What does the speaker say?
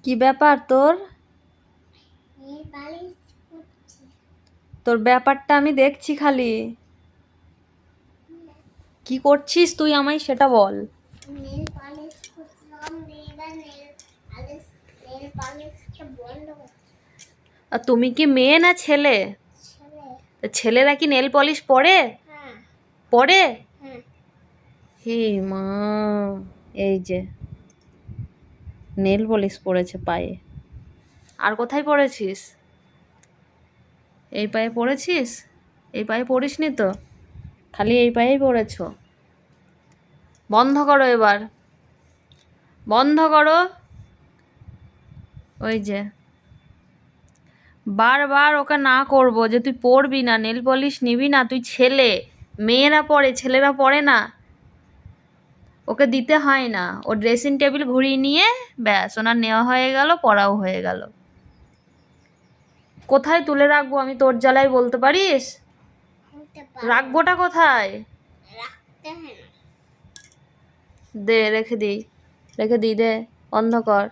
কি ব্যাপার তোর? তোর ব্যাপারটা আমি দেখছি খালি। কি করছিস তুই, আমায় সেটা বল। আর তুমি কি মেয়ে না ছেলে? ছেলেরা কি নেল পলিশ পরে? পরে? হে মা, এই যে নেল পলিশ পরেছে পায়ে। আর কোথায় পড়েছিস? এই পায়ে পড়েছিস? এই পায়ে পড়িসনি তো, খালি এই পায়েই পড়েছ। বন্ধ করো এবার, বন্ধ করো। ওই যে বারবার ওকে না করবো যে তুই পরবি না, নেল পলিশ নিবি না, তুই ছেলে। মেয়েরা পরে, ছেলেরা পরে না। ওকে দিতে হয় না, ও ড্রেসিং টেবিল ঘুরিয়ে নিয়ে ব্যাস ওনার নেওয়া হয়ে গেল, পড়াও হয়ে গেল। কোথায় তুলে রাখবো আমি তোর জ্বালায়, বলতে পারিস? রাখবোটা কোথায়? দে রেখে দিই, রেখে দিই, দে বন্ধ কর।